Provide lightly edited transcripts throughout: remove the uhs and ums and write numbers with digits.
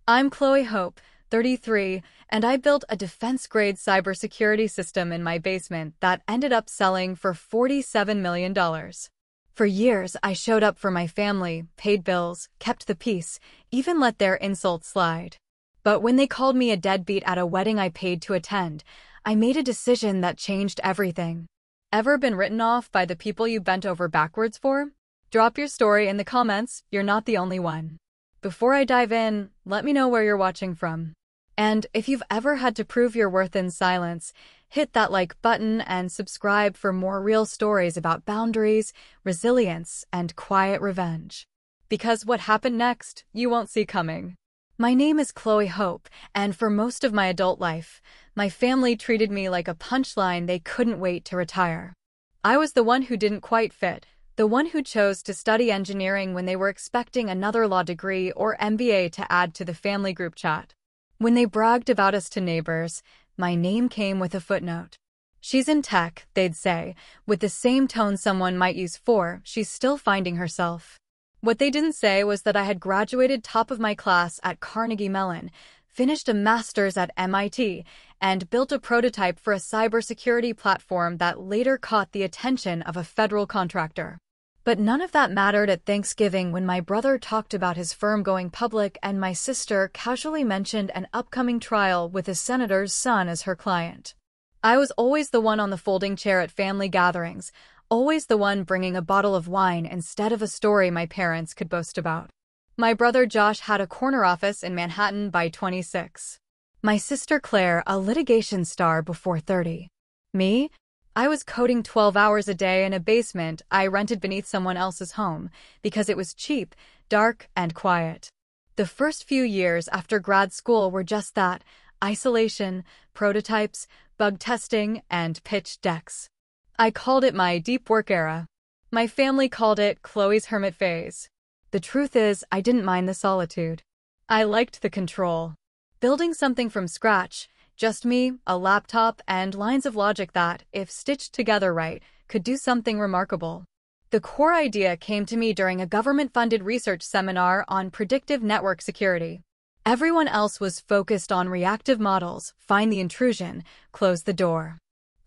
I'm Chloe Hope, 33, and I built a defense-grade cybersecurity system in my basement that ended up selling for $47 million. For years, I showed up for my family, paid bills, kept the peace, even let their insults slide. But when they called me a deadbeat at a wedding I paid to attend, I made a decision that changed everything. Ever been written off by the people you bent over backwards for? Drop your story in the comments, you're not the only one. Before I dive in, let me know where you're watching from. And if you've ever had to prove your worth in silence, hit that like button and subscribe for more real stories about boundaries, resilience, and quiet revenge. Because what happened next, you won't see coming. My name is Chloe Hope, and for most of my adult life, my family treated me like a punchline they couldn't wait to retire. I was the one who didn't quite fit, the one who chose to study engineering when they were expecting another law degree or MBA to add to the family group chat. When they bragged about us to neighbors, my name came with a footnote. "She's in tech," they'd say, with the same tone someone might use for, "she's still finding herself." What they didn't say was that I had graduated top of my class at Carnegie Mellon, finished a master's at MIT, and built a prototype for a cybersecurity platform that later caught the attention of a federal contractor. But none of that mattered at Thanksgiving when my brother talked about his firm going public and my sister casually mentioned an upcoming trial with a senator's son as her client. I was always the one on the folding chair at family gatherings, always the one bringing a bottle of wine instead of a story my parents could boast about. My brother Josh had a corner office in Manhattan by 26. My sister Claire, a litigation star before 30. Me? I was coding 12 hours a day in a basement I rented beneath someone else's home because it was cheap, dark, and quiet. The first few years after grad school were just that: isolation, prototypes, bug testing, and pitch decks. I called it my deep work era. My family called it Chloe's hermit phase. The truth is, I didn't mind the solitude. I liked the control. Building something from scratch, just me, a laptop, and lines of logic that, if stitched together right, could do something remarkable. The core idea came to me during a government-funded research seminar on predictive network security. Everyone else was focused on reactive models, find the intrusion, close the door.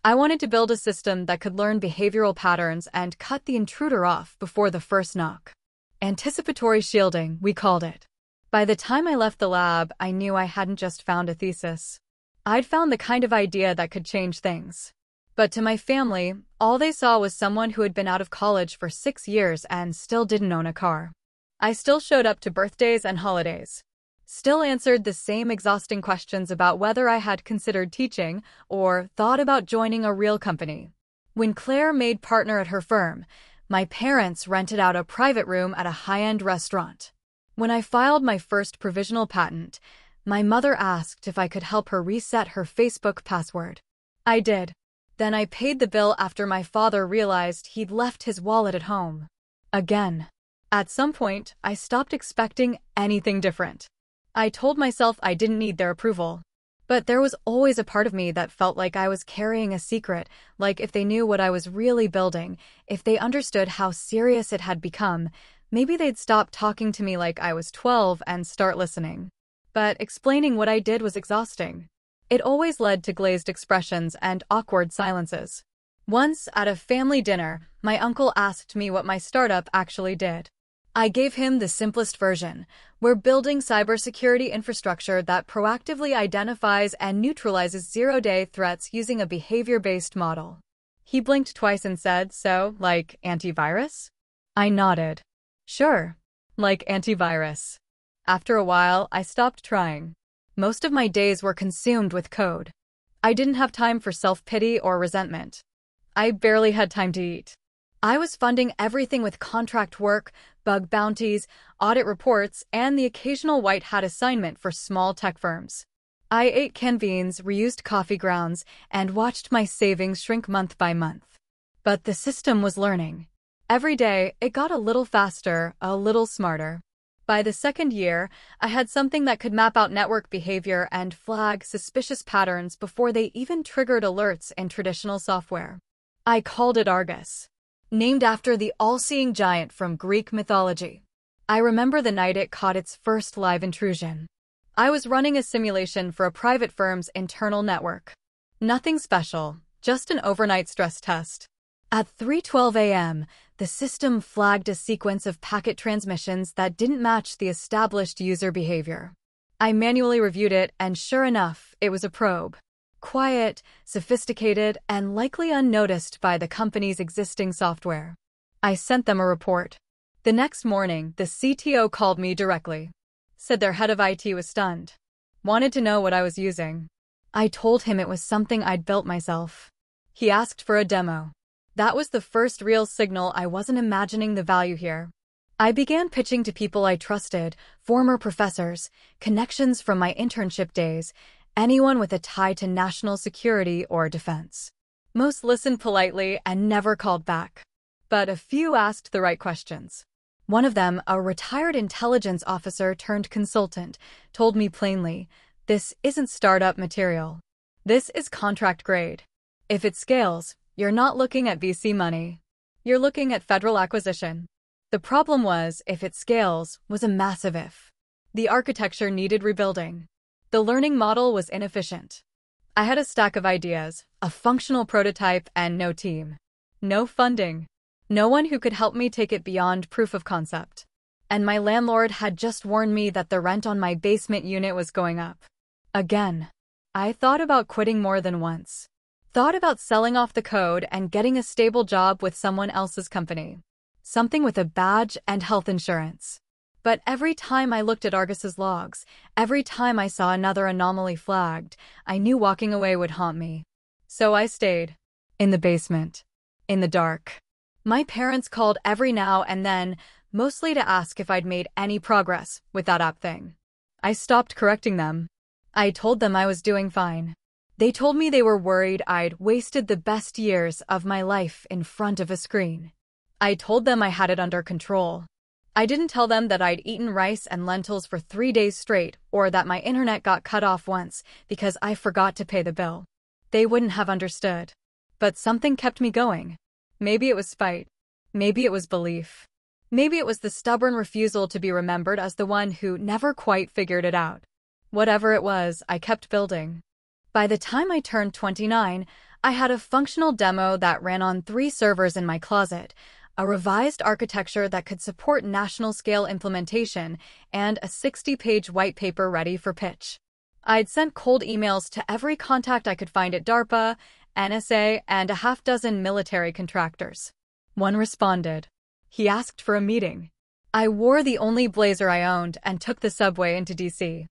I wanted to build a system that could learn behavioral patterns and cut the intruder off before the first knock. Anticipatory shielding, we called it. By the time I left the lab, I knew I hadn't just found a thesis. I'd found the kind of idea that could change things. But to my family, all they saw was someone who had been out of college for 6 years and still didn't own a car. I still showed up to birthdays and holidays. Still answered the same exhausting questions about whether I had considered teaching or thought about joining a real company. When Claire made partner at her firm, my parents rented out a private room at a high-end restaurant. When I filed my first provisional patent, my mother asked if I could help her reset her Facebook password. I did. Then I paid the bill after my father realized he'd left his wallet at home. Again. At some point, I stopped expecting anything different. I told myself I didn't need their approval. But there was always a part of me that felt like I was carrying a secret, like if they knew what I was really building, if they understood how serious it had become, maybe they'd stop talking to me like I was 12 and start listening. But explaining what I did was exhausting. It always led to glazed expressions and awkward silences. Once, at a family dinner, my uncle asked me what my startup actually did. I gave him the simplest version: we're building cybersecurity infrastructure that proactively identifies and neutralizes zero-day threats using a behavior-based model. He blinked twice and said, "So, like antivirus?" I nodded. "Sure, like antivirus." After a while, I stopped trying. Most of my days were consumed with code. I didn't have time for self-pity or resentment. I barely had time to eat. I was funding everything with contract work, bug bounties, audit reports, and the occasional white hat assignment for small tech firms. I ate canned beans, reused coffee grounds, and watched my savings shrink month by month. But the system was learning. Every day, it got a little faster, a little smarter. By the second year, I had something that could map out network behavior and flag suspicious patterns before they even triggered alerts in traditional software. I called it Argus, named after the all-seeing giant from Greek mythology. I remember the night it caught its first live intrusion. I was running a simulation for a private firm's internal network. Nothing special, just an overnight stress test. At 3:12 a.m., the system flagged a sequence of packet transmissions that didn't match the established user behavior. I manually reviewed it, and sure enough, it was a probe. Quiet, sophisticated, and likely unnoticed by the company's existing software. I sent them a report. The next morning, the CTO called me directly. Said their head of IT was stunned. Wanted to know what I was using. I told him it was something I'd built myself. He asked for a demo. That was the first real signal I wasn't imagining the value here. I began pitching to people I trusted, former professors, connections from my internship days, anyone with a tie to national security or defense. Most listened politely and never called back. But a few asked the right questions. One of them, a retired intelligence officer turned consultant, told me plainly, "This isn't startup material. This is contract grade. If it scales, you're not looking at VC money. You're looking at federal acquisition." The problem was, if it scales, was a massive if. The architecture needed rebuilding. The learning model was inefficient. I had a stack of ideas, a functional prototype, and no team. No funding. No one who could help me take it beyond proof of concept. And my landlord had just warned me that the rent on my basement unit was going up. Again. I thought about quitting more than once. Thought about selling off the code and getting a stable job with someone else's company. Something with a badge and health insurance. But every time I looked at Argus's logs, every time I saw another anomaly flagged, I knew walking away would haunt me. So I stayed. In the basement. In the dark. My parents called every now and then, mostly to ask if I'd made any progress with that app thing. I stopped correcting them. I told them I was doing fine. They told me they were worried I'd wasted the best years of my life in front of a screen. I told them I had it under control. I didn't tell them that I'd eaten rice and lentils for 3 days straight, or that my internet got cut off once because I forgot to pay the bill. They wouldn't have understood. But something kept me going. Maybe it was spite. Maybe it was belief. Maybe it was the stubborn refusal to be remembered as the one who never quite figured it out. Whatever it was, I kept building. By the time I turned 29, I had a functional demo that ran on 3 servers in my closet, a revised architecture that could support national-scale implementation, and a 60-page white paper ready for pitch. I'd sent cold emails to every contact I could find at DARPA, NSA, and a half-dozen military contractors. One responded. He asked for a meeting. I wore the only blazer I owned and took the subway into DC.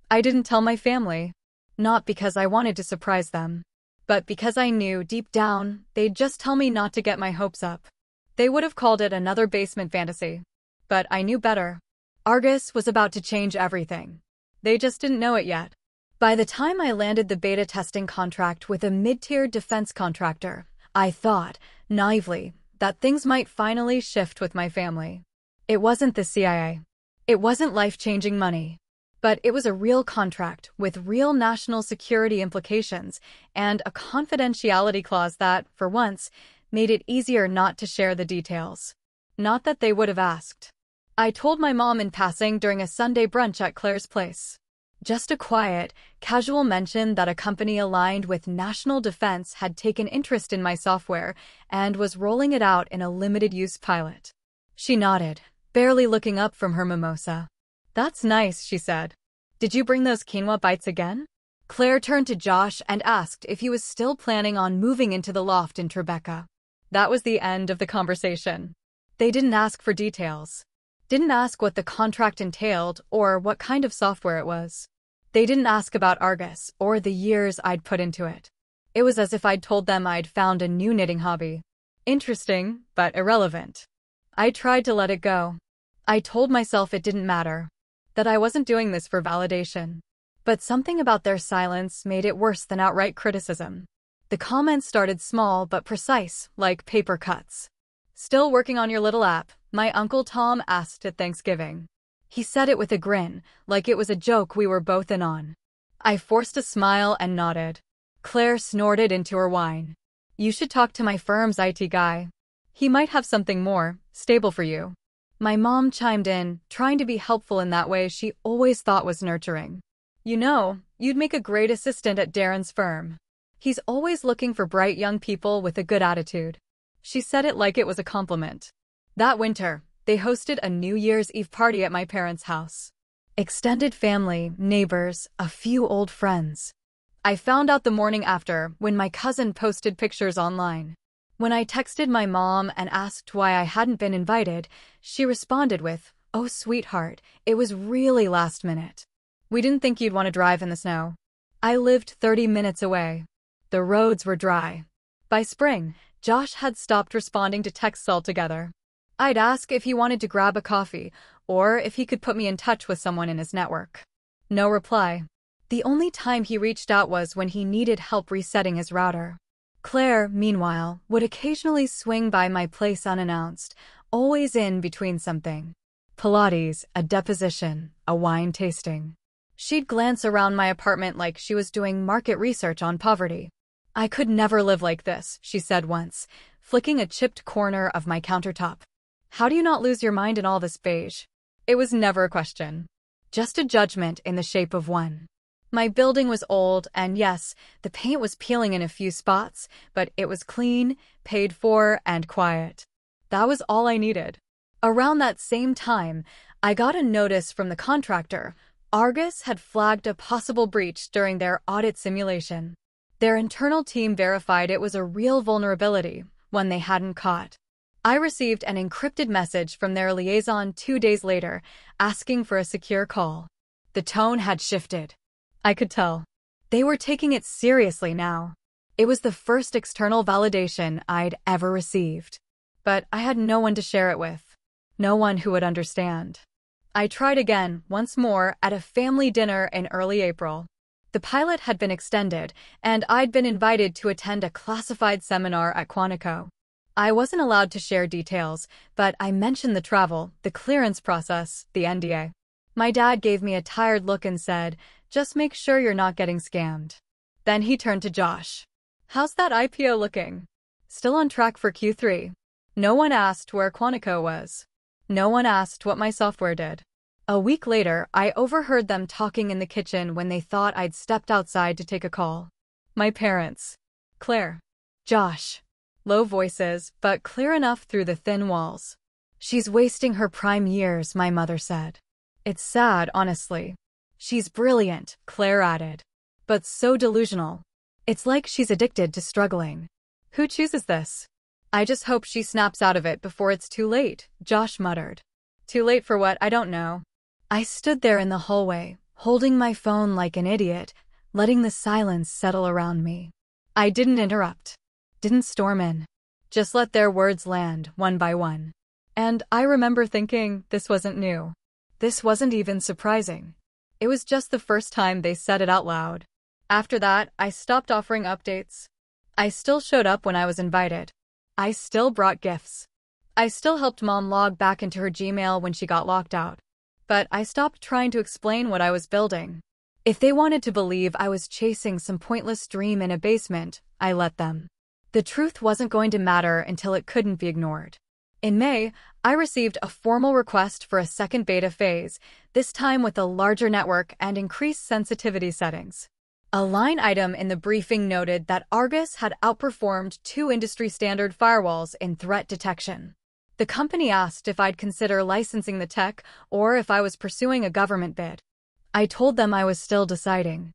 I didn't tell my family. Not because I wanted to surprise them, but because I knew deep down they'd just tell me not to get my hopes up. They would have called it another basement fantasy. But I knew better. Argus was about to change everything. They just didn't know it yet. By the time I landed the beta testing contract with a mid-tier defense contractor, I thought, naively, that things might finally shift with my family. It wasn't the CIA. It wasn't life-changing money. But it was a real contract with real national security implications and a confidentiality clause that, for once, made it easier not to share the details. Not that they would have asked. I told my mom in passing during a Sunday brunch at Claire's place. Just a quiet, casual mention that a company aligned with national defense had taken interest in my software and was rolling it out in a limited-use pilot. She nodded, barely looking up from her mimosa. "That's nice," she said. "Did you bring those quinoa bites again?" Claire turned to Josh and asked if he was still planning on moving into the loft in Tribeca. That was the end of the conversation. They didn't ask for details. Didn't ask what the contract entailed or what kind of software it was. They didn't ask about Argus or the years I'd put into it. It was as if I'd told them I'd found a new knitting hobby. Interesting, but irrelevant. I tried to let it go. I told myself it didn't matter, that I wasn't doing this for validation. But something about their silence made it worse than outright criticism. The comments started small but precise, like paper cuts. "Still working on your little app?" my Uncle Tom asked at Thanksgiving. He said it with a grin, like it was a joke we were both in on. I forced a smile and nodded. Claire snorted into her wine. "You should talk to my firm's IT guy. He might have something more stable for you." My mom chimed in, trying to be helpful in that way she always thought was nurturing. You know, you'd make a great assistant at Darren's firm. He's always looking for bright young people with a good attitude. She said it like it was a compliment. That winter, they hosted a New Year's Eve party at my parents' house. Extended family, neighbors, a few old friends. I found out the morning after when my cousin posted pictures online. When I texted my mom and asked why I hadn't been invited, she responded with, "Oh, sweetheart, it was really last minute. We didn't think you'd want to drive in the snow." I lived 30 minutes away. The roads were dry. By spring, Josh had stopped responding to texts altogether. I'd ask if he wanted to grab a coffee, or if he could put me in touch with someone in his network. No reply. The only time he reached out was when he needed help resetting his router. Claire, meanwhile, would occasionally swing by my place unannounced, always in between something. Pilates, a deposition, a wine tasting. She'd glance around my apartment like she was doing market research on poverty. "I could never live like this," she said once, flicking a chipped corner of my countertop. "How do you not lose your mind in all this beige?" It was never a question. Just a judgment in the shape of one. My building was old, and yes, the paint was peeling in a few spots, but it was clean, paid for, and quiet. That was all I needed. Around that same time, I got a notice from the contractor. Argus had flagged a possible breach during their audit simulation. Their internal team verified it was a real vulnerability, one they hadn't caught. I received an encrypted message from their liaison 2 days later, asking for a secure call. The tone had shifted. I could tell. They were taking it seriously now. It was the first external validation I'd ever received. But I had no one to share it with. No one who would understand. I tried again, once more, at a family dinner in early April. The pilot had been extended, and I'd been invited to attend a classified seminar at Quantico. I wasn't allowed to share details, but I mentioned the travel, the clearance process, the NDA. My dad gave me a tired look and said, "Just make sure you're not getting scammed." Then he turned to Josh. "How's that IPO looking?" "Still on track for Q3. No one asked where Quantico was. No one asked what my software did." A week later, I overheard them talking in the kitchen when they thought I'd stepped outside to take a call. My parents. Claire. Josh. Low voices, but clear enough through the thin walls. "She's wasting her prime years," my mother said. "It's sad, honestly." "She's brilliant," Claire added. "But so delusional. It's like she's addicted to struggling." "Who chooses this?" "I just hope she snaps out of it before it's too late," Josh muttered. "Too late for what? I don't know." I stood there in the hallway, holding my phone like an idiot, letting the silence settle around me. I didn't interrupt. Didn't storm in. Just let their words land, one by one. And I remember thinking, this wasn't new. This wasn't even surprising. It was just the first time they said it out loud. After that, I stopped offering updates. I still showed up when I was invited. I still brought gifts. I still helped Mom log back into her Gmail when she got locked out. But I stopped trying to explain what I was building. If they wanted to believe I was chasing some pointless dream in a basement, I let them. The truth wasn't going to matter until it couldn't be ignored. In May, I received a formal request for a second beta phase, this time with a larger network and increased sensitivity settings. A line item in the briefing noted that Argus had outperformed 2 industry-standard firewalls in threat detection. The company asked if I'd consider licensing the tech or if I was pursuing a government bid. I told them I was still deciding.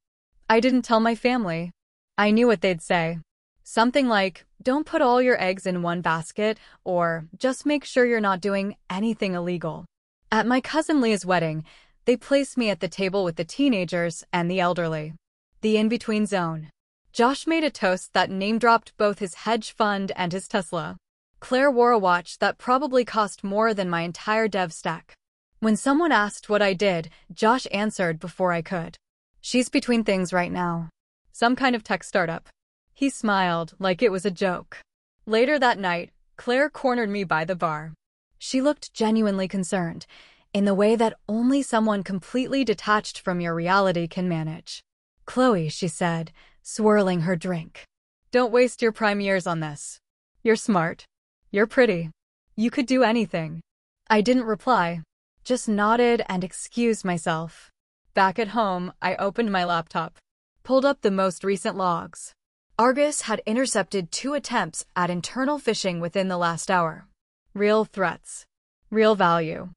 I didn't tell my family. I knew what they'd say. Something like, "Don't put all your eggs in one basket," or "Just make sure you're not doing anything illegal." At my cousin Leah's wedding, they placed me at the table with the teenagers and the elderly. The in-between zone. Josh made a toast that name-dropped both his hedge fund and his Tesla. Claire wore a watch that probably cost more than my entire dev stack. When someone asked what I did, Josh answered before I could. "She's between things right now. Some kind of tech startup." He smiled like it was a joke. Later that night, Claire cornered me by the bar. She looked genuinely concerned, in the way that only someone completely detached from your reality can manage. "Chloe," she said, swirling her drink. "Don't waste your prime years on this. You're smart. You're pretty. You could do anything." I didn't reply, just nodded and excused myself. Back at home, I opened my laptop, pulled up the most recent logs. Argus had intercepted 2 attempts at internal phishing within the last hour. Real threats. Real value.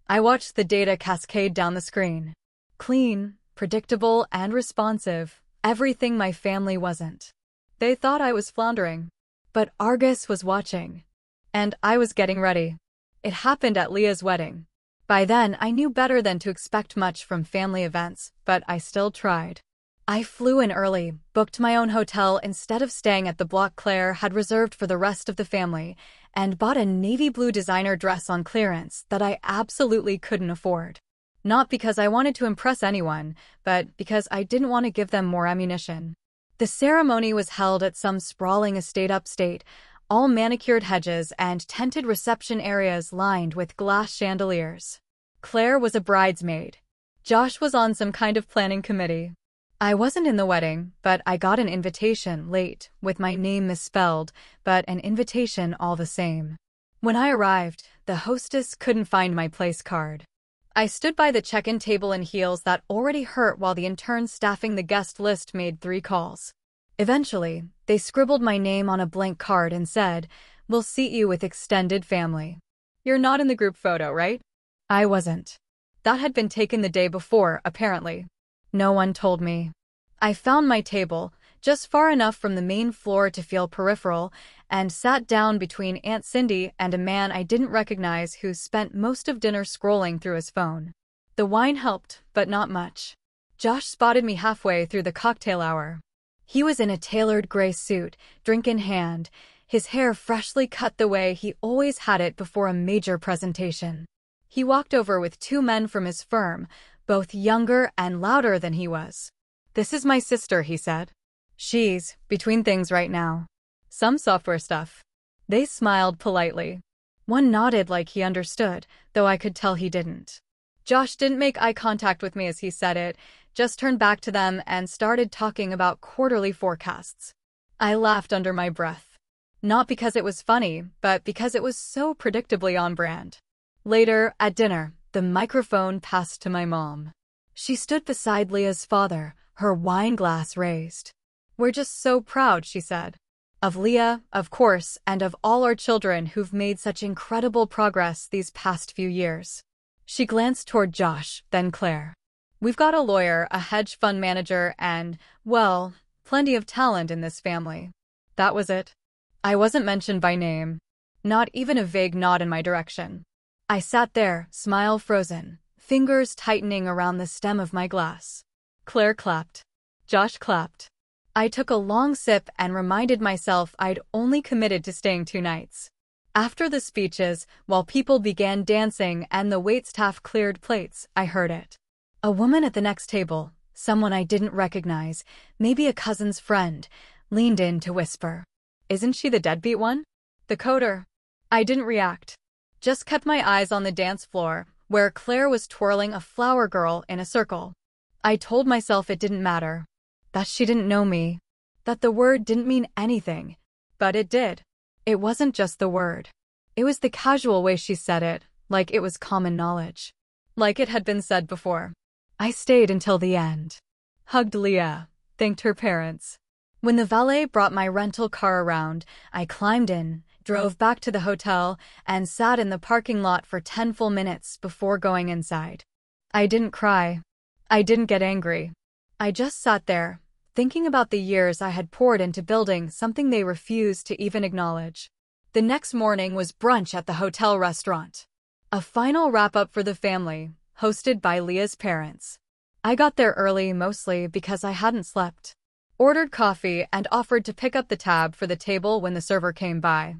I watched the data cascade down the screen. Clean, predictable, and responsive. Everything my family wasn't. They thought I was floundering. But Argus was watching. And I was getting ready. It happened at Leah's wedding. By then, I knew better than to expect much from family events, but I still tried. I flew in early, booked my own hotel instead of staying at the block Claire had reserved for the rest of the family, and bought a navy blue designer dress on clearance that I absolutely couldn't afford. Not because I wanted to impress anyone, but because I didn't want to give them more ammunition. The ceremony was held at some sprawling estate upstate, all manicured hedges and tented reception areas lined with glass chandeliers. Claire was a bridesmaid. Josh was on some kind of planning committee. I wasn't in the wedding, but I got an invitation late, with my name misspelled, but an invitation all the same. When I arrived, the hostess couldn't find my place card. I stood by the check-in table in heels that already hurt while the intern staffing the guest list made 3 calls. Eventually, they scribbled my name on a blank card and said, "We'll seat you with extended family." You're not in the group photo, right? I wasn't. That had been taken the day before, apparently. No one told me. I found my table, just far enough from the main floor to feel peripheral, and sat down between Aunt Cindy and a man I didn't recognize who spent most of dinner scrolling through his phone. The wine helped, but not much. Josh spotted me halfway through the cocktail hour. He was in a tailored gray suit, drink in hand, his hair freshly cut the way he always had it before a major presentation. He walked over with 2 men from his firm, both younger and louder than he was. "This is my sister," he said. "She's between things right now. Some software stuff." They smiled politely. One nodded like he understood, though I could tell he didn't. Josh didn't make eye contact with me as he said it, just turned back to them and started talking about quarterly forecasts. I laughed under my breath. Not because it was funny, but because it was so predictably on brand. Later, at dinner, the microphone passed to my mom. She stood beside Leah's father, her wine glass raised. "We're just so proud," she said. "Of Leah, of course, and of all our children who've made such incredible progress these past few years." She glanced toward Josh, then Claire. "We've got a lawyer, a hedge fund manager, and, well, plenty of talent in this family." That was it. I wasn't mentioned by name. Not even a vague nod in my direction. I sat there, smile frozen, fingers tightening around the stem of my glass. Claire clapped. Josh clapped. I took a long sip and reminded myself I'd only committed to staying 2 nights. After the speeches, while people began dancing and the waitstaff cleared plates, I heard it. A woman at the next table, someone I didn't recognize, maybe a cousin's friend, leaned in to whisper, "Isn't she the deadbeat one? The coder?" I didn't react. Just kept my eyes on the dance floor, where Claire was twirling a flower girl in a circle. I told myself it didn't matter. That she didn't know me. That the word didn't mean anything. But it did. It wasn't just the word. It was the casual way she said it, like it was common knowledge. Like it had been said before. I stayed until the end. Hugged Leah. Thanked her parents. When the valet brought my rental car around, I climbed in, drove back to the hotel, and sat in the parking lot for 10 full minutes before going inside. I didn't cry. I didn't get angry. I just sat there, thinking about the years I had poured into building something they refused to even acknowledge. The next morning was brunch at the hotel restaurant. A final wrap-up for the family, hosted by Leah's parents. I got there early mostly because I hadn't slept. Ordered coffee and offered to pick up the tab for the table when the server came by.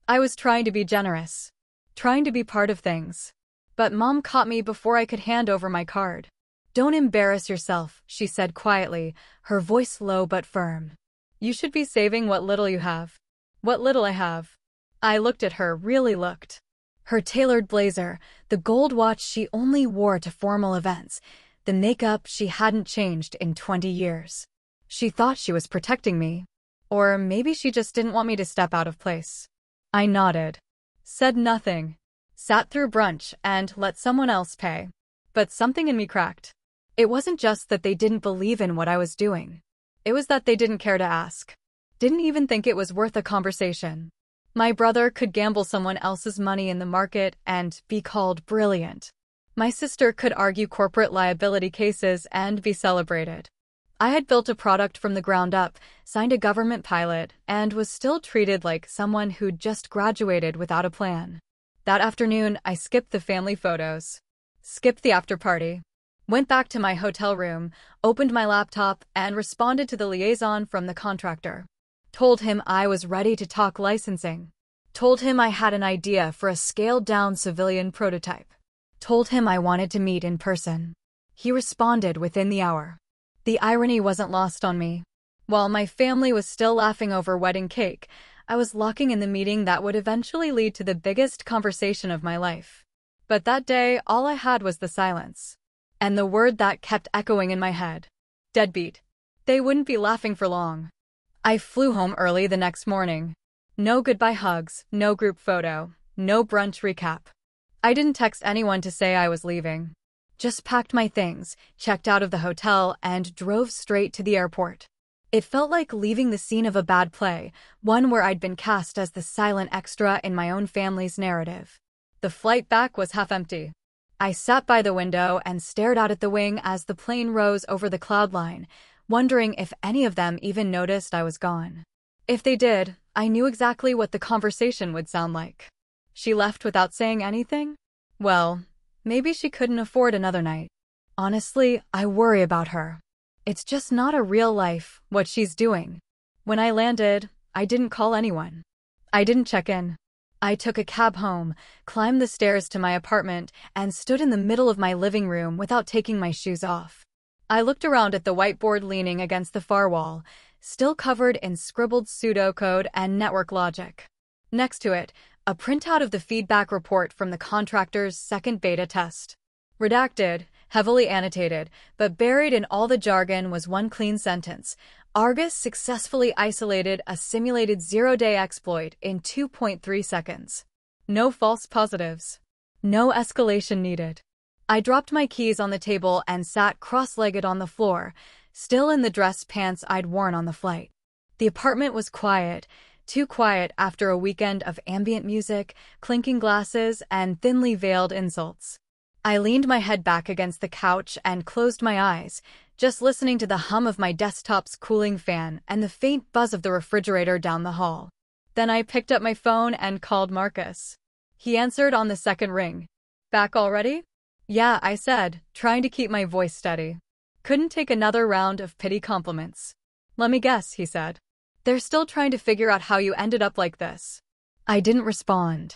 I was trying to be generous. Trying to be part of things. But Mom caught me before I could hand over my card. "Don't embarrass yourself," she said quietly, her voice low but firm. "You should be saving what little you have." What little I have. I looked at her, really looked. Her tailored blazer, the gold watch she only wore to formal events, the makeup she hadn't changed in 20 years. She thought she was protecting me. Or maybe she just didn't want me to step out of place. I nodded. Said nothing. Sat through brunch and let someone else pay. But something in me cracked. It wasn't just that they didn't believe in what I was doing. It was that they didn't care to ask. Didn't even think it was worth a conversation. My brother could gamble someone else's money in the market and be called brilliant. My sister could argue corporate liability cases and be celebrated. I had built a product from the ground up, signed a government pilot, and was still treated like someone who'd just graduated without a plan. That afternoon, I skipped the family photos. Skipped the after party. Went back to my hotel room, opened my laptop, and responded to the liaison from the contractor. Told him I was ready to talk licensing. Told him I had an idea for a scaled-down civilian prototype. Told him I wanted to meet in person. He responded within the hour. The irony wasn't lost on me. While my family was still laughing over wedding cake, I was locking in the meeting that would eventually lead to the biggest conversation of my life. But that day, all I had was the silence. And the word that kept echoing in my head. Deadbeat. They wouldn't be laughing for long. I flew home early the next morning. No goodbye hugs, no group photo, no brunch recap. I didn't text anyone to say I was leaving. Just packed my things, checked out of the hotel, and drove straight to the airport. It felt like leaving the scene of a bad play, one where I'd been cast as the silent extra in my own family's narrative. The flight back was half empty. I sat by the window and stared out at the wing as the plane rose over the cloud line, wondering if any of them even noticed I was gone. If they did, I knew exactly what the conversation would sound like. She left without saying anything? Well, maybe she couldn't afford another night. Honestly, I worry about her. It's just not a real life, what she's doing. When I landed, I didn't call anyone. I didn't check in. I took a cab home, climbed the stairs to my apartment, and stood in the middle of my living room without taking my shoes off. I looked around at the whiteboard leaning against the far wall, still covered in scribbled pseudocode and network logic. Next to it, a printout of the feedback report from the contractor's second beta test. Redacted, heavily annotated, but buried in all the jargon was one clean sentence. Argus successfully isolated a simulated zero-day exploit in 2.3 seconds. No false positives. No escalation needed. I dropped my keys on the table and sat cross-legged on the floor, still in the dress pants I'd worn on the flight. The apartment was quiet, too quiet after a weekend of ambient music, clinking glasses, and thinly veiled insults. I leaned my head back against the couch and closed my eyes, just listening to the hum of my desktop's cooling fan and the faint buzz of the refrigerator down the hall. Then I picked up my phone and called Marcus. He answered on the second ring. Back already? Yeah, I said, trying to keep my voice steady. Couldn't take another round of pity compliments. Let me guess, he said. They're still trying to figure out how you ended up like this. I didn't respond.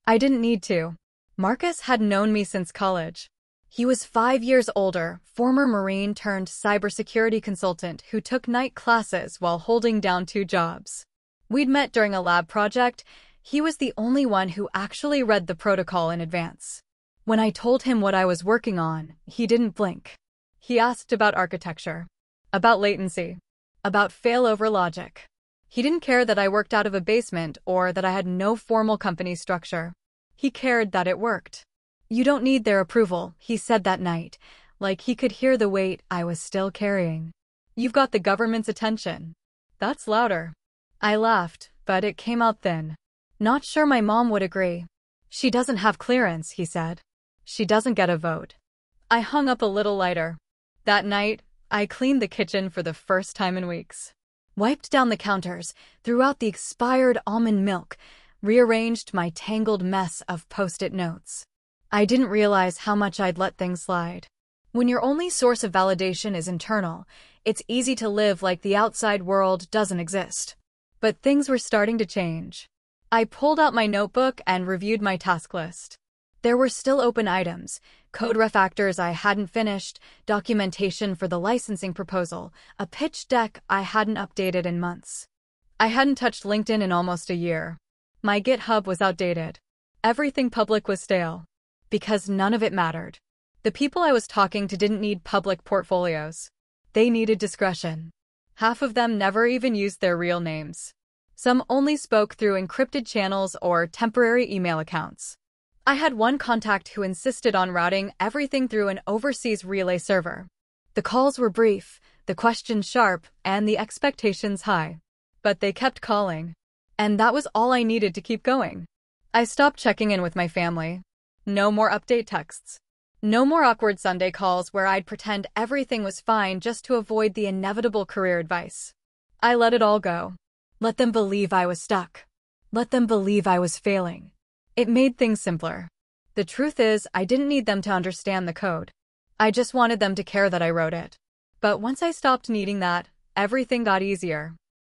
I didn't need to. Marcus had known me since college. He was 5 years older, former Marine turned cybersecurity consultant who took night classes while holding down 2 jobs. We'd met during a lab project. He was the only one who actually read the protocol in advance. When I told him what I was working on, he didn't blink. He asked about architecture, about latency, about failover logic. He didn't care that I worked out of a basement or that I had no formal company structure. He cared that it worked. You don't need their approval, he said that night, like he could hear the weight I was still carrying. You've got the government's attention. That's louder. I laughed, but it came out thin. Not sure my mom would agree. She doesn't have clearance, he said. She doesn't get a vote. I hung up a little lighter. That night, I cleaned the kitchen for the first time in weeks. Wiped down the counters, threw out the expired almond milk, rearranged my tangled mess of Post-it notes. I didn't realize how much I'd let things slide. When your only source of validation is internal, it's easy to live like the outside world doesn't exist. But things were starting to change. I pulled out my notebook and reviewed my task list. There were still open items, code refactors I hadn't finished, documentation for the licensing proposal, a pitch deck I hadn't updated in months. I hadn't touched LinkedIn in almost a year. My GitHub was outdated. Everything public was stale. Because none of it mattered. The people I was talking to didn't need public portfolios. They needed discretion. Half of them never even used their real names. Some only spoke through encrypted channels or temporary email accounts. I had one contact who insisted on routing everything through an overseas relay server. The calls were brief, the questions sharp, and the expectations high. But they kept calling. And that was all I needed to keep going. I stopped checking in with my family. No more update texts. No more awkward Sunday calls where I'd pretend everything was fine just to avoid the inevitable career advice. I let it all go. Let them believe I was stuck. Let them believe I was failing. It made things simpler. The truth is, I didn't need them to understand the code. I just wanted them to care that I wrote it. But once I stopped needing that, everything got easier.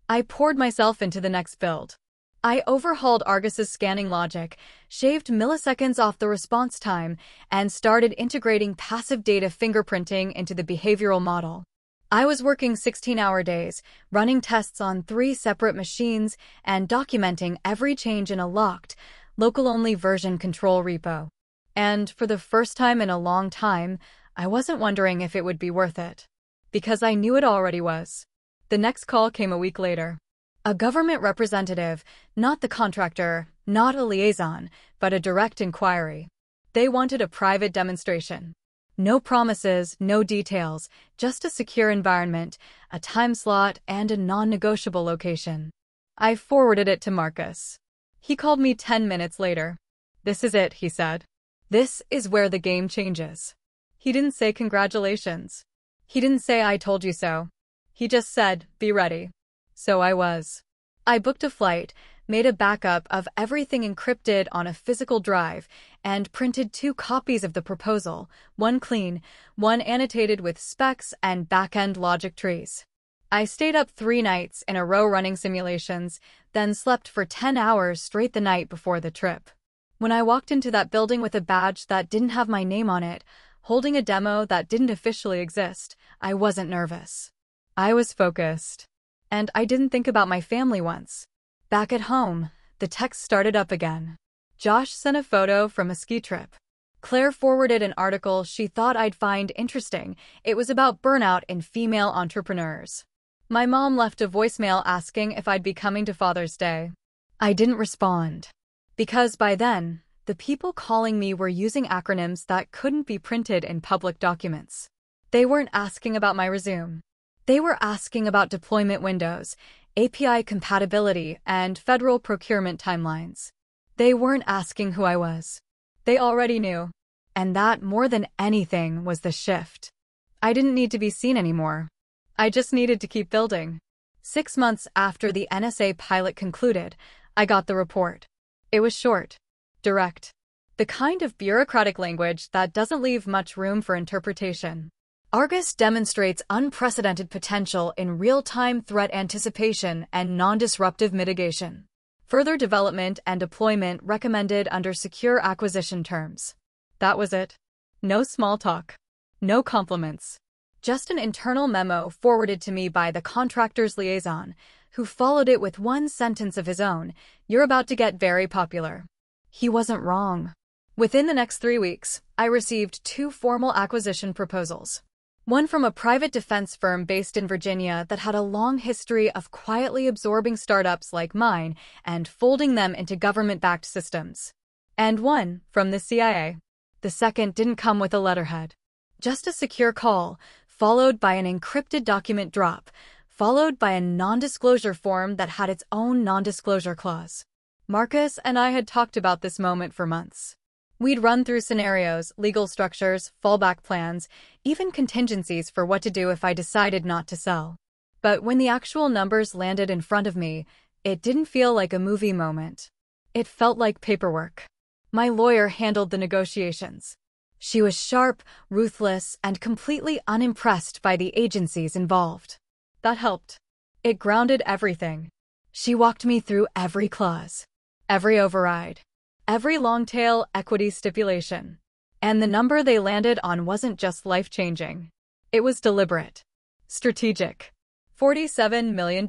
I poured myself into the next build. I overhauled Argus's scanning logic, shaved milliseconds off the response time, and started integrating passive data fingerprinting into the behavioral model. I was working 16-hour days, running tests on 3 separate machines, and documenting every change in a locked, local-only version control repo. And for the first time in a long time, I wasn't wondering if it would be worth it. Because I knew it already was. The next call came a week later. A government representative, not the contractor, not a liaison, but a direct inquiry. They wanted a private demonstration. No promises, no details, just a secure environment, a time slot, and a non-negotiable location. I forwarded it to Marcus. He called me 10 minutes later. "This is it," he said. "This is where the game changes." He didn't say congratulations. He didn't say I told you so. He just said, "Be ready." So I was. I booked a flight, made a backup of everything encrypted on a physical drive, and printed 2 copies of the proposal, one clean, one annotated with specs and back-end logic trees. I stayed up 3 nights in a row running simulations, then slept for 10 hours straight the night before the trip. When I walked into that building with a badge that didn't have my name on it, holding a demo that didn't officially exist, I wasn't nervous. I was focused. And I didn't think about my family once. Back at home, the text started up again. Josh sent a photo from a ski trip. Claire forwarded an article she thought I'd find interesting. It was about burnout in female entrepreneurs. My mom left a voicemail asking if I'd be coming to Father's Day. I didn't respond. Because by then, the people calling me were using acronyms that couldn't be printed in public documents. They weren't asking about my resume. They were asking about deployment windows, API compatibility, and federal procurement timelines. They weren't asking who I was. They already knew. And that, more than anything, was the shift. I didn't need to be seen anymore. I just needed to keep building. 6 months after the NSA pilot concluded, I got the report. It was short, direct. The kind of bureaucratic language that doesn't leave much room for interpretation. Argus demonstrates unprecedented potential in real-time threat anticipation and non-disruptive mitigation. Further development and deployment recommended under secure acquisition terms. That was it. No small talk. No compliments. Just an internal memo forwarded to me by the contractor's liaison, who followed it with one sentence of his own: "You're about to get very popular." He wasn't wrong. Within the next 3 weeks, I received 2 formal acquisition proposals. One from a private defense firm based in Virginia that had a long history of quietly absorbing startups like mine and folding them into government-backed systems. And one from the CIA. The second didn't come with a letterhead. Just a secure call, followed by an encrypted document drop, followed by a non-disclosure form that had its own non-disclosure clause. Marcus and I had talked about this moment for months. We'd run through scenarios, legal structures, fallback plans, even contingencies for what to do if I decided not to sell. But when the actual numbers landed in front of me, it didn't feel like a movie moment. It felt like paperwork. My lawyer handled the negotiations. She was sharp, ruthless, and completely unimpressed by the agencies involved. That helped. It grounded everything. She walked me through every clause, every override, every long-tail equity stipulation. And the number they landed on wasn't just life-changing. It was deliberate. Strategic. $47 million.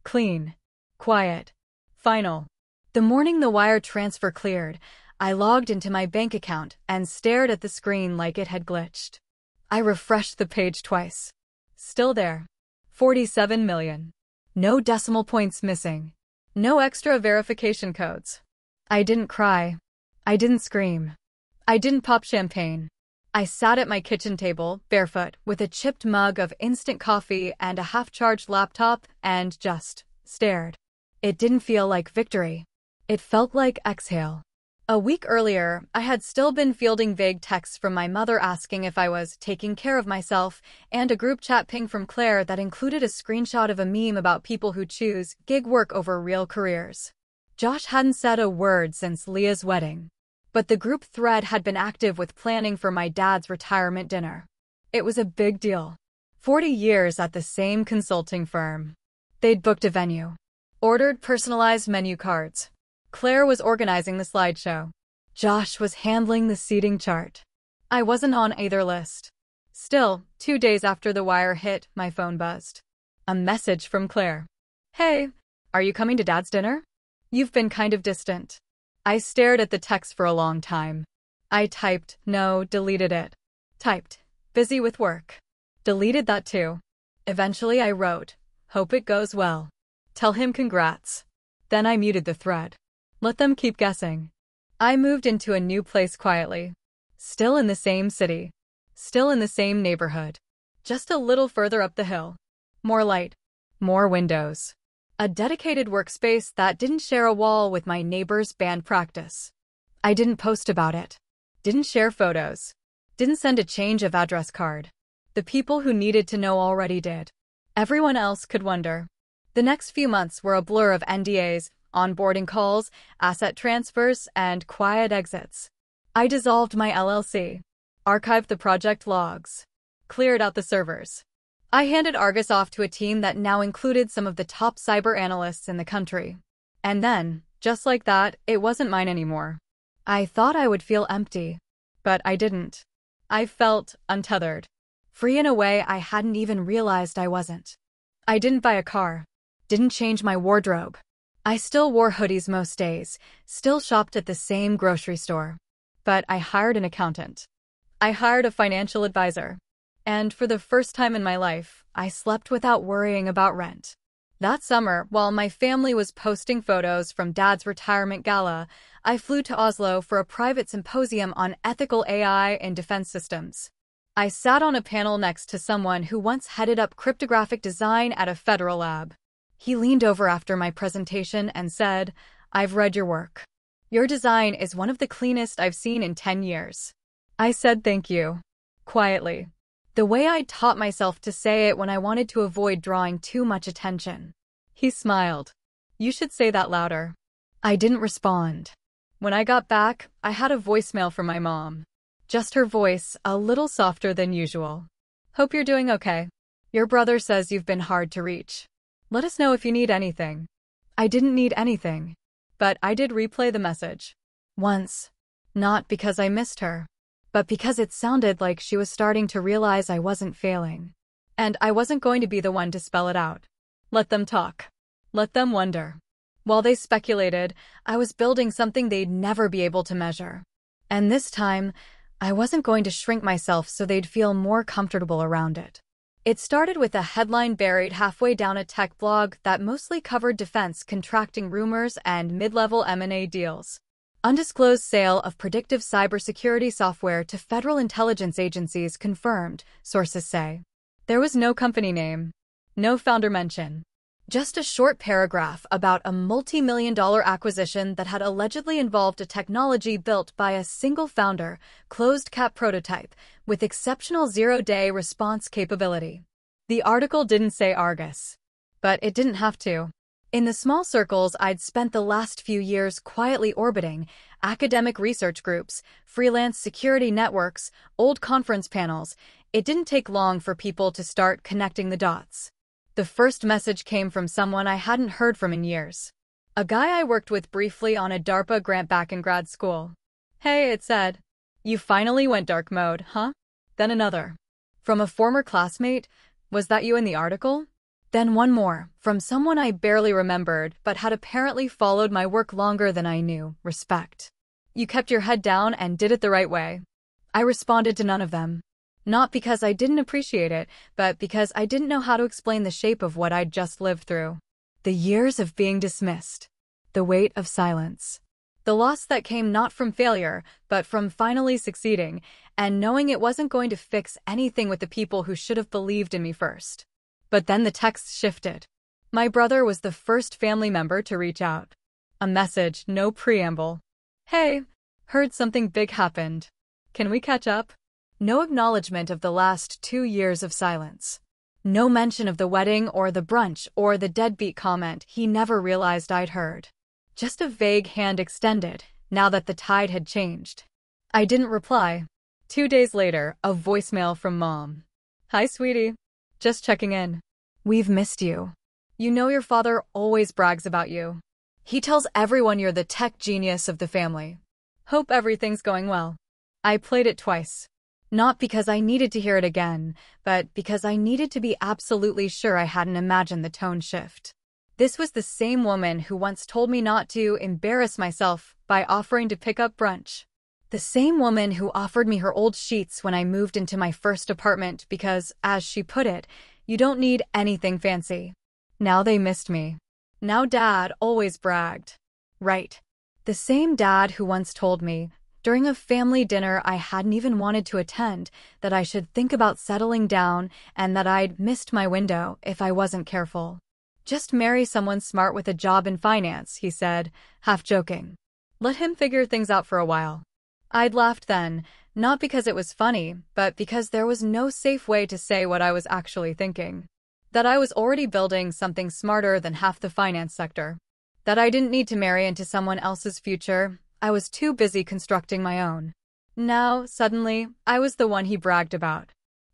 Clean. Quiet. Final. The morning the wire transfer cleared, I logged into my bank account and stared at the screen like it had glitched. I refreshed the page twice. Still there. 47 million. No decimal points missing. No extra verification codes. I didn't cry. I didn't scream. I didn't pop champagne. I sat at my kitchen table, barefoot, with a chipped mug of instant coffee and a half-charged laptop, and just stared. It didn't feel like victory. It felt like exhale. A week earlier, I had still been fielding vague texts from my mother asking if I was taking care of myself, and a group chat ping from Claire that included a screenshot of a meme about people who choose gig work over real careers. Josh hadn't said a word since Leah's wedding. But the group thread had been active with planning for my dad's retirement dinner. It was a big deal. 40 years at the same consulting firm. They'd booked a venue. Ordered personalized menu cards. Claire was organizing the slideshow. Josh was handling the seating chart. I wasn't on either list. Still, 2 days after the wire hit, my phone buzzed. A message from Claire. "Hey, are you coming to Dad's dinner? You've been kind of distant." I stared at the text for a long time. I typed, no, deleted it. Typed, busy with work. Deleted that too. Eventually I wrote, hope it goes well. Tell him congrats. Then I muted the thread. Let them keep guessing. I moved into a new place quietly. Still in the same city. Still in the same neighborhood. Just a little further up the hill. More light. More windows. A dedicated workspace that didn't share a wall with my neighbor's band practice. I didn't post about it. Didn't share photos. Didn't send a change of address card. The people who needed to know already did. Everyone else could wonder. The next few months were a blur of NDAs, onboarding calls, asset transfers, and quiet exits. I dissolved my LLC. Archived the project logs. Cleared out the servers. I handed Argus off to a team that now included some of the top cyber analysts in the country. And then, just like that, it wasn't mine anymore. I thought I would feel empty. But I didn't. I felt untethered. Free in a way I hadn't even realized I wasn't. I didn't buy a car. Didn't change my wardrobe. I still wore hoodies most days, still shopped at the same grocery store. But I hired an accountant. I hired a financial advisor. And for the first time in my life, I slept without worrying about rent. That summer, while my family was posting photos from Dad's retirement gala, I flew to Oslo for a private symposium on ethical AI in defense systems. I sat on a panel next to someone who once headed up cryptographic design at a federal lab. He leaned over after my presentation and said, "I've read your work. Your design is one of the cleanest I've seen in 10 years. I said thank you. Quietly. The way I'd taught myself to say it when I wanted to avoid drawing too much attention. He smiled. You should say that louder. I didn't respond. When I got back, I had a voicemail from my mom. Just her voice, a little softer than usual. Hope you're doing okay. Your brother says you've been hard to reach. Let us know if you need anything. I didn't need anything. But I did replay the message. Once. Not because I missed her, but because it sounded like she was starting to realize I wasn't failing. And I wasn't going to be the one to spell it out. Let them talk. Let them wonder. While they speculated, I was building something they'd never be able to measure. And this time, I wasn't going to shrink myself so they'd feel more comfortable around it. It started with a headline buried halfway down a tech blog that mostly covered defense contracting rumors and mid-level M&A deals. Undisclosed sale of predictive cybersecurity software to federal intelligence agencies confirmed, sources say. There was no company name. No founder mention. Just a short paragraph about a multi-million-dollar acquisition that had allegedly involved a technology built by a single founder, closed-cap prototype, with exceptional zero-day response capability. The article didn't say Argus. But it didn't have to. In the small circles I'd spent the last few years quietly orbiting, academic research groups, freelance security networks, old conference panels, it didn't take long for people to start connecting the dots. The first message came from someone I hadn't heard from in years. A guy I worked with briefly on a DARPA grant back in grad school. Hey, it said. You finally went dark mode, huh? Then another. From a former classmate, was that you in the article? Then one more, from someone I barely remembered but had apparently followed my work longer than I knew, respect. You kept your head down and did it the right way. I responded to none of them. Not because I didn't appreciate it, but because I didn't know how to explain the shape of what I'd just lived through. The years of being dismissed. The weight of silence. The loss that came not from failure, but from finally succeeding, and knowing it wasn't going to fix anything with the people who should have believed in me first. But then the text shifted. My brother was the first family member to reach out. A message, no preamble. Hey, heard something big happened. Can we catch up? No acknowledgement of the last 2 years of silence. No mention of the wedding or the brunch or the deadbeat comment he never realized I'd heard. Just a vague hand extended, now that the tide had changed. I didn't reply. 2 days later, a voicemail from Mom. Hi, sweetie. Just checking in. We've missed you. You know your father always brags about you. He tells everyone you're the tech genius of the family. Hope everything's going well. I played it twice. Not because I needed to hear it again, but because I needed to be absolutely sure I hadn't imagined the tone shift. This was the same woman who once told me not to embarrass myself by offering to pick up brunch. The same woman who offered me her old sheets when I moved into my first apartment because, as she put it, you don't need anything fancy. Now they missed me. Now Dad always bragged. Right. The same Dad who once told me, during a family dinner I hadn't even wanted to attend, that I should think about settling down and that I'd missed my window if I wasn't careful. Just marry someone smart with a job in finance, he said, half joking. Let him figure things out for a while. I'd laughed then, not because it was funny, but because there was no safe way to say what I was actually thinking. That I was already building something smarter than half the finance sector. That I didn't need to marry into someone else's future. I was too busy constructing my own. Now, suddenly, I was the one he bragged about.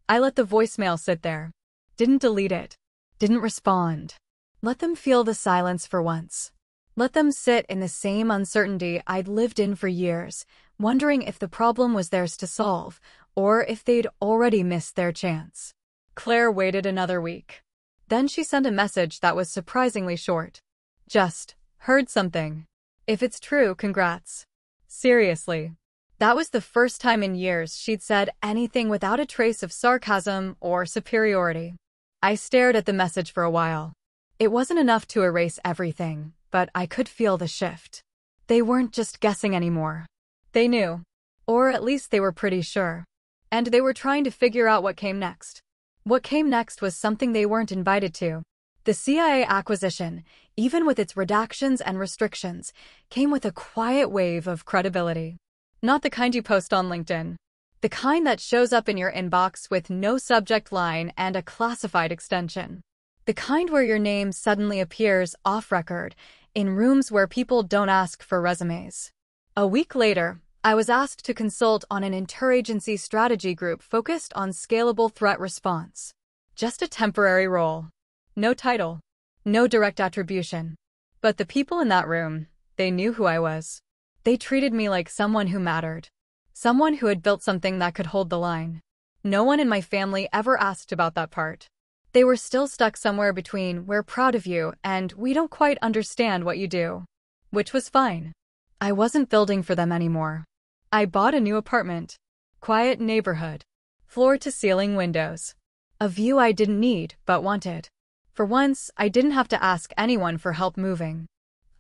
I let the voicemail sit there. Didn't delete it. Didn't respond. Let them feel the silence for once. Let them sit in the same uncertainty I'd lived in for years, wondering if the problem was theirs to solve, or if they'd already missed their chance. Claire waited another week. Then she sent a message that was surprisingly short. Just, heard something. If it's true, congrats. Seriously. That was the first time in years she'd said anything without a trace of sarcasm or superiority. I stared at the message for a while. It wasn't enough to erase everything, but I could feel the shift. They weren't just guessing anymore. They knew. Or at least they were pretty sure. And they were trying to figure out what came next. What came next was something they weren't invited to. The CIA acquisition, even with its redactions and restrictions, came with a quiet wave of credibility. Not the kind you post on LinkedIn. The kind that shows up in your inbox with no subject line and a classified extension. The kind where your name suddenly appears off record, in rooms where people don't ask for resumes. A week later, I was asked to consult on an interagency strategy group focused on scalable threat response. Just a temporary role. No title. No direct attribution. But the people in that room, they knew who I was. They treated me like someone who mattered. Someone who had built something that could hold the line. No one in my family ever asked about that part. They were still stuck somewhere between "we're proud of you" and "we don't quite understand what you do." Which was fine. I wasn't building for them anymore. I bought a new apartment. Quiet neighborhood. Floor-to-ceiling windows. A view I didn't need, but wanted. For once, I didn't have to ask anyone for help moving.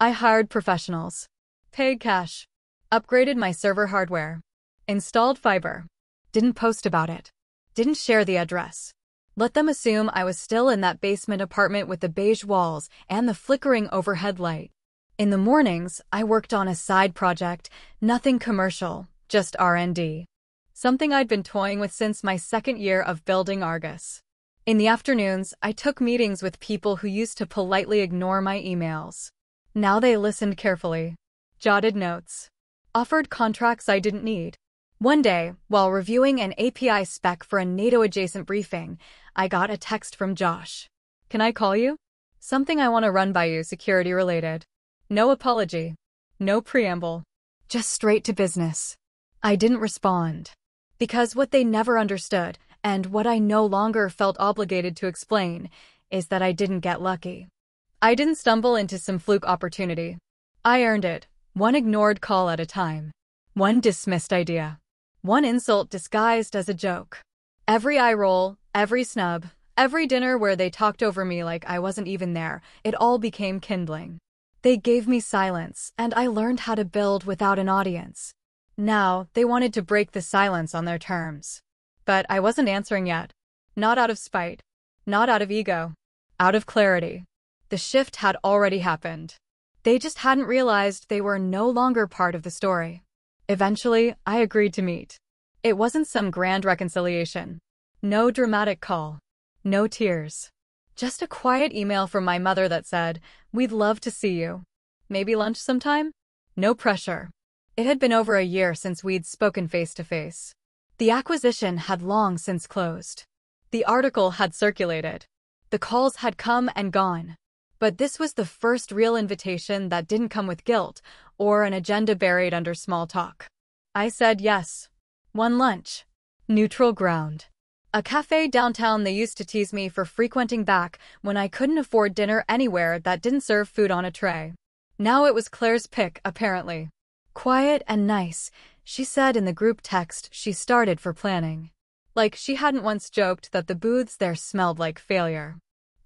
I hired professionals. Paid cash. Upgraded my server hardware. Installed fiber. Didn't post about it. Didn't share the address. Let them assume I was still in that basement apartment with the beige walls and the flickering overhead light. In the mornings, I worked on a side project, nothing commercial, just R&D. Something I'd been toying with since my second year of building Argus. In the afternoons, I took meetings with people who used to politely ignore my emails. Now they listened carefully. Jotted notes. Offered contracts I didn't need. One day, while reviewing an API spec for a NATO-adjacent briefing, I got a text from Josh. "Can I call you? Something I want to run by you security-related." No apology. No preamble. Just straight to business. I didn't respond. Because what they never understood, and what I no longer felt obligated to explain, is that I didn't get lucky. I didn't stumble into some fluke opportunity. I earned it, one ignored call at a time. One dismissed idea. One insult disguised as a joke. Every eye roll, every snub, every dinner where they talked over me like I wasn't even there, it all became kindling. They gave me silence, and I learned how to build without an audience. Now, they wanted to break the silence on their terms. But I wasn't answering yet. Not out of spite. Not out of ego. Out of clarity. The shift had already happened. They just hadn't realized they were no longer part of the story. Eventually, I agreed to meet. It wasn't some grand reconciliation. No dramatic call. No tears. Just a quiet email from my mother that said, "We'd love to see you. Maybe lunch sometime?" No pressure. It had been over a year since we'd spoken face to face. The acquisition had long since closed. The article had circulated. The calls had come and gone. But this was the first real invitation that didn't come with guilt or an agenda buried under small talk. I said yes. One lunch. Neutral ground. A cafe downtown they used to tease me for frequenting back when I couldn't afford dinner anywhere that didn't serve food on a tray. Now it was Claire's pick, apparently. Quiet and nice, she said in the group text she started for planning. Like she hadn't once joked that the booths there smelled like failure.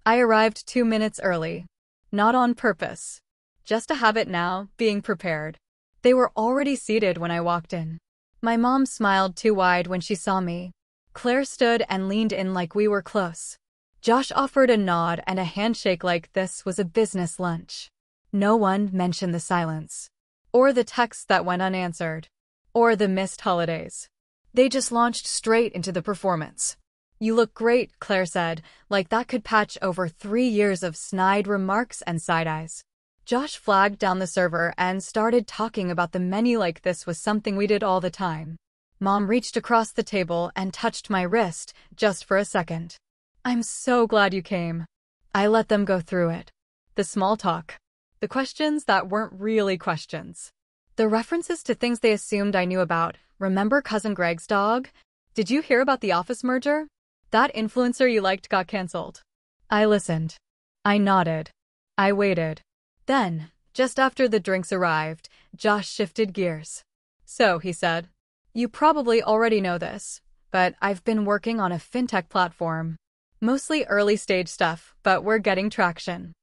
I arrived 2 minutes early. Not on purpose. Just a habit now, being prepared. They were already seated when I walked in. My mom smiled too wide when she saw me. Claire stood and leaned in like we were close. Josh offered a nod and a handshake like this was a business lunch. No one mentioned the silence. Or the texts that went unanswered. Or the missed holidays. They just launched straight into the performance. "You look great," Claire said, like that could patch over 3 years of snide remarks and side-eyes. Josh flagged down the server and started talking about the menu like this was something we did all the time. Mom reached across the table and touched my wrist, just for a second. "I'm so glad you came." I let them go through it. The small talk. The questions that weren't really questions. The references to things they assumed I knew about. "Remember Cousin Greg's dog? Did you hear about the office merger? That influencer you liked got canceled." I listened. I nodded. I waited. Then, just after the drinks arrived, Josh shifted gears. "So," he said, "you probably already know this, but I've been working on a fintech platform. Mostly early-stage stuff, but we're getting traction.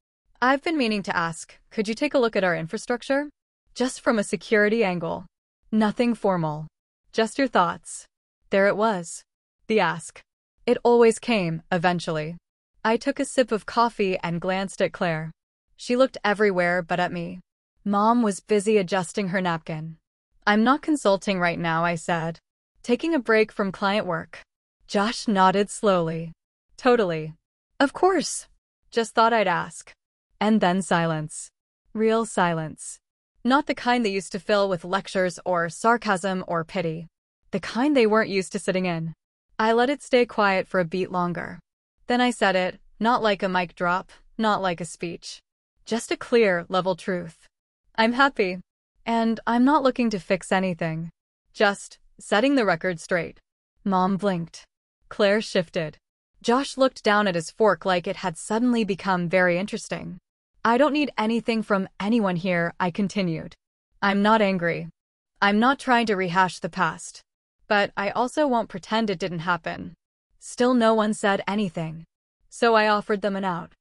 I've been meaning to ask, could you take a look at our infrastructure? Just from a security angle. Nothing formal. Just your thoughts." There it was. The ask. It always came, eventually. I took a sip of coffee and glanced at Claire. She looked everywhere but at me. Mom was busy adjusting her napkin. "I'm not consulting right now," I said. "Taking a break from client work." Josh nodded slowly. "Totally. Of course. Just thought I'd ask." And then silence. Real silence. Not the kind they used to fill with lectures or sarcasm or pity. The kind they weren't used to sitting in. I let it stay quiet for a beat longer. Then I said it, not like a mic drop, not like a speech. Just a clear, level truth. "I'm happy. And I'm not looking to fix anything. Just setting the record straight." Mom blinked. Claire shifted. Josh looked down at his fork like it had suddenly become very interesting. "I don't need anything from anyone here," I continued. "I'm not angry. I'm not trying to rehash the past. But I also won't pretend it didn't happen." Still no one said anything. So I offered them an out.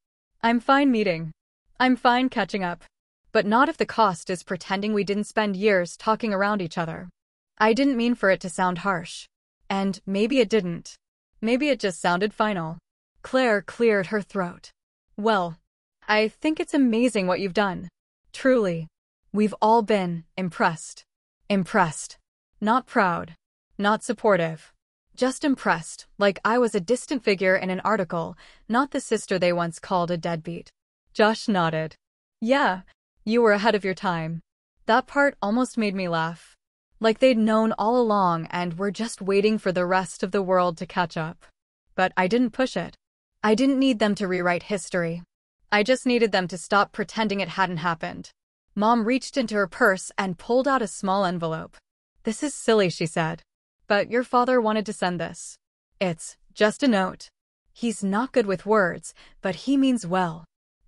"I'm fine meeting. I'm fine catching up. But not if the cost is pretending we didn't spend years talking around each other." I didn't mean for it to sound harsh. And maybe it didn't. Maybe it just sounded final. Claire cleared her throat. "Well, I think it's amazing what you've done. Truly. We've all been impressed. Impressed. Not proud. Not supportive. Just impressed, like I was a distant figure in an article, not the sister they once called a deadbeat." Josh nodded. "Yeah, you were ahead of your time." That part almost made me laugh. Like they'd known all along and were just waiting for the rest of the world to catch up. But I didn't push it. I didn't need them to rewrite history. I just needed them to stop pretending it hadn't happened. Mom reached into her purse and pulled out a small envelope. "This is silly," she said. "But your father wanted to send this. It's just a note. He's not good with words, but he means well."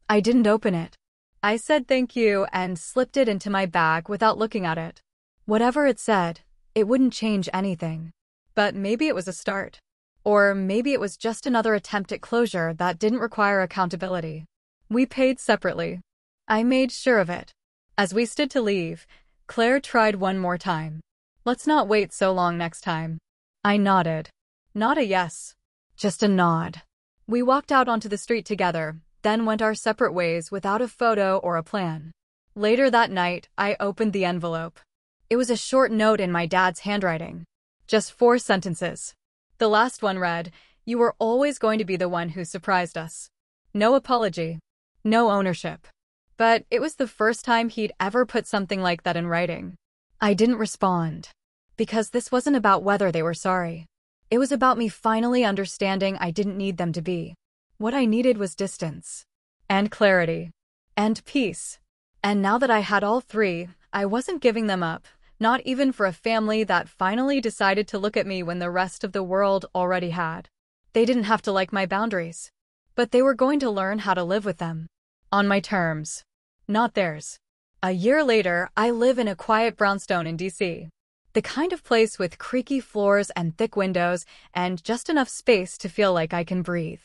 I didn't open it. I said thank you and slipped it into my bag without looking at it. Whatever it said, it wouldn't change anything. But maybe it was a start. Or maybe it was just another attempt at closure that didn't require accountability. We paid separately. I made sure of it. As we stood to leave, Claire tried one more time. Let's not wait so long next time. I nodded. Not a yes, just a nod. We walked out onto the street together, then went our separate ways without a photo or a plan. Later that night, I opened the envelope. It was a short note in my dad's handwriting. Just 4 sentences. The last one read, "You were always going to be the one who surprised us." No apology. No ownership. But it was the first time he'd ever put something like that in writing. I didn't respond. Because this wasn't about whether they were sorry. It was about me finally understanding I didn't need them to be. What I needed was distance. And clarity. And peace. And now that I had all 3, I wasn't giving them up, not even for a family that finally decided to look at me when the rest of the world already had. They didn't have to like my boundaries. But they were going to learn how to live with them. On my terms. Not theirs. A year later, I live in a quiet brownstone in DC. The kind of place with creaky floors and thick windows and just enough space to feel like I can breathe.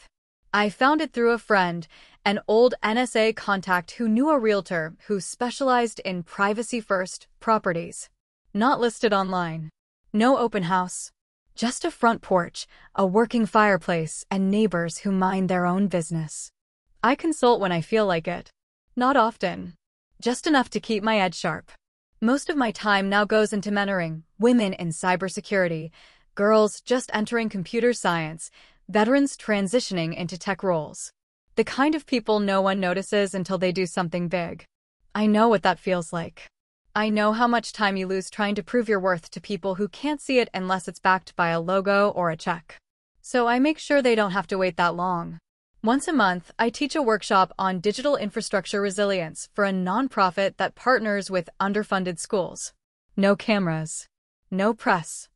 I found it through a friend, an old NSA contact who knew a realtor who specialized in privacy-first properties. Not listed online. No open house. Just a front porch, a working fireplace, and neighbors who mind their own business. I consult when I feel like it. Not often. Just enough to keep my head sharp. Most of my time now goes into mentoring women in cybersecurity, girls just entering computer science, veterans transitioning into tech roles. The kind of people no one notices until they do something big. I know what that feels like. I know how much time you lose trying to prove your worth to people who can't see it unless it's backed by a logo or a check. So I make sure they don't have to wait that long. Once a month, I teach a workshop on digital infrastructure resilience for a nonprofit that partners with underfunded schools. No cameras. No press.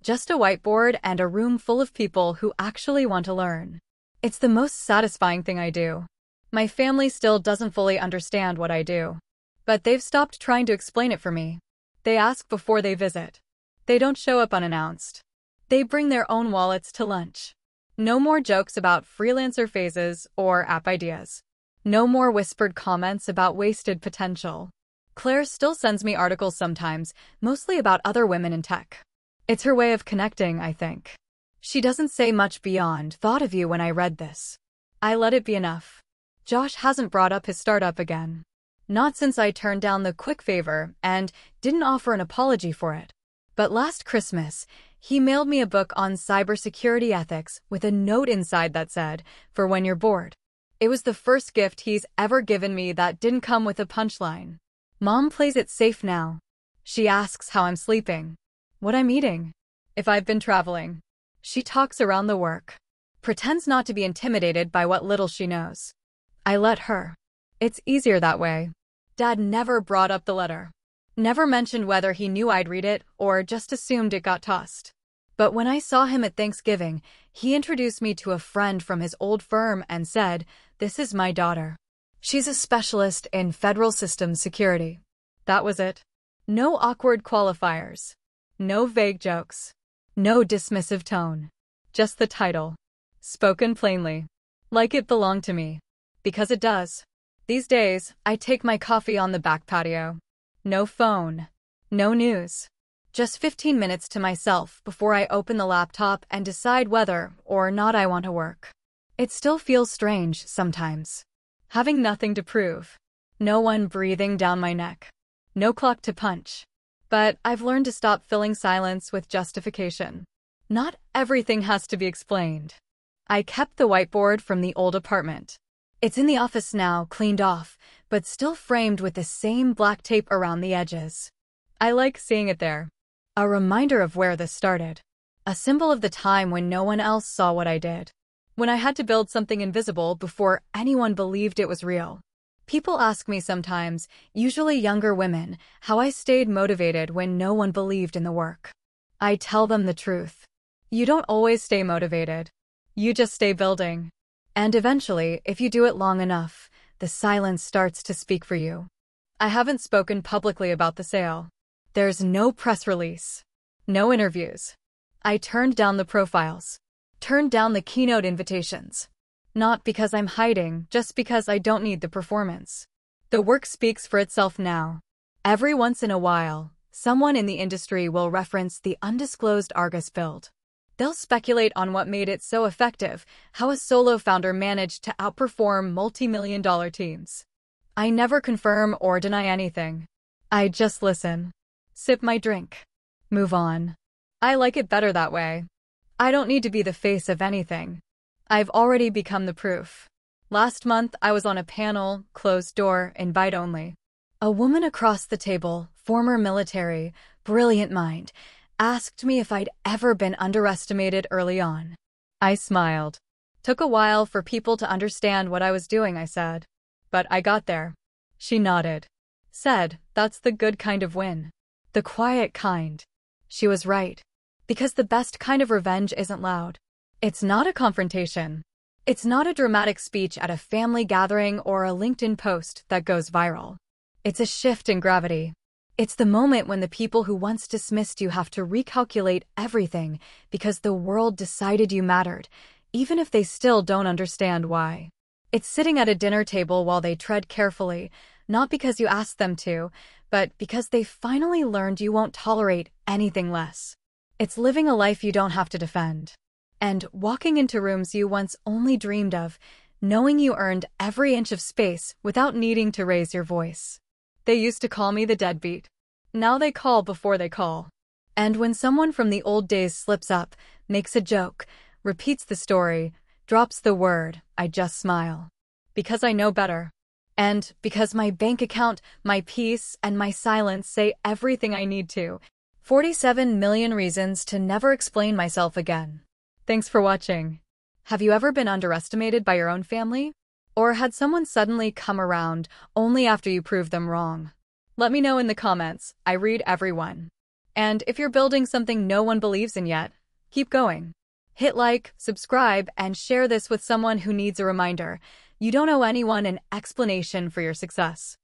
Just a whiteboard and a room full of people who actually want to learn. It's the most satisfying thing I do. My family still doesn't fully understand what I do. But they've stopped trying to explain it for me. They ask before they visit. They don't show up unannounced. They bring their own wallets to lunch. No more jokes about freelancer phases or app ideas. No more whispered comments about wasted potential. Claire still sends me articles sometimes, mostly about other women in tech. It's her way of connecting, I think. She doesn't say much beyond "thought of you when I read this." I let it be enough. Josh hasn't brought up his startup again. Not since I turned down the quick favor and didn't offer an apology for it. But last Christmas, he mailed me a book on cybersecurity ethics with a note inside that said, "For when you're bored." It was the first gift he's ever given me that didn't come with a punchline. Mom plays it safe now. She asks how I'm sleeping, what I'm eating, if I've been traveling. She talks around the work. Pretends not to be intimidated by what little she knows. I let her. It's easier that way. Dad never brought up the letter. Never mentioned whether he knew I'd read it or just assumed it got tossed. But when I saw him at Thanksgiving, he introduced me to a friend from his old firm and said, "This is my daughter. She's a specialist in federal systems security." That was it. No awkward qualifiers. No vague jokes. No dismissive tone. Just the title. Spoken plainly. Like it belonged to me. Because it does. These days, I take my coffee on the back patio. No phone. No news. Just 15 minutes to myself before I open the laptop and decide whether or not I want to work. It still feels strange sometimes. Having nothing to prove. No one breathing down my neck. No clock to punch. But I've learned to stop filling silence with justification. Not everything has to be explained. I kept the whiteboard from the old apartment. It's in the office now, cleaned off, but still framed with the same black tape around the edges. I like seeing it there. A reminder of where this started. A symbol of the time when no one else saw what I did. When I had to build something invisible before anyone believed it was real. People ask me sometimes, usually younger women, how I stayed motivated when no one believed in the work. I tell them the truth. You don't always stay motivated. You just stay building. And eventually, if you do it long enough, the silence starts to speak for you. I haven't spoken publicly about the sale. There's no press release. No interviews. I turned down the profiles. Turned down the keynote invitations. Not because I'm hiding, just because I don't need the performance. The work speaks for itself now. Every once in a while, Someone in the industry will reference the undisclosed Argus build. They'll speculate on what made it so effective, how a solo founder managed to outperform multi-million-dollar teams. I never confirm or deny anything. I just listen. Sip my drink. Move on. I like it better that way. I don't need to be the face of anything. I've already become the proof. Last month, I was on a panel, closed door, invite only. A woman across the table, former military, brilliant mind, asked me if I'd ever been underestimated early on. I smiled. Took a while for people to understand what I was doing, I said. But I got there. She nodded. Said, that's the good kind of win. The quiet kind. She was right. Because the best kind of revenge isn't loud. It's not a confrontation. It's not a dramatic speech at a family gathering or a LinkedIn post that goes viral. It's a shift in gravity. It's the moment when the people who once dismissed you have to recalculate everything because the world decided you mattered, even if they still don't understand why. It's sitting at a dinner table while they tread carefully, not because you asked them to, but because they finally learned you won't tolerate anything less. It's living a life you don't have to defend. And walking into rooms you once only dreamed of, knowing you earned every inch of space without needing to raise your voice. They used to call me the deadbeat. Now they call before they call. And when someone from the old days slips up, makes a joke, repeats the story, drops the word, I just smile. Because I know better. And because my bank account, my peace, and my silence say everything I need to. 47 million reasons to never explain myself again. Thanks for watching. Have you ever been underestimated by your own family? Or had someone suddenly come around only after you proved them wrong? Let me know in the comments. I read everyone. And if you're building something no one believes in yet, keep going. Hit like, subscribe, and share this with someone who needs a reminder. You don't owe anyone an explanation for your success.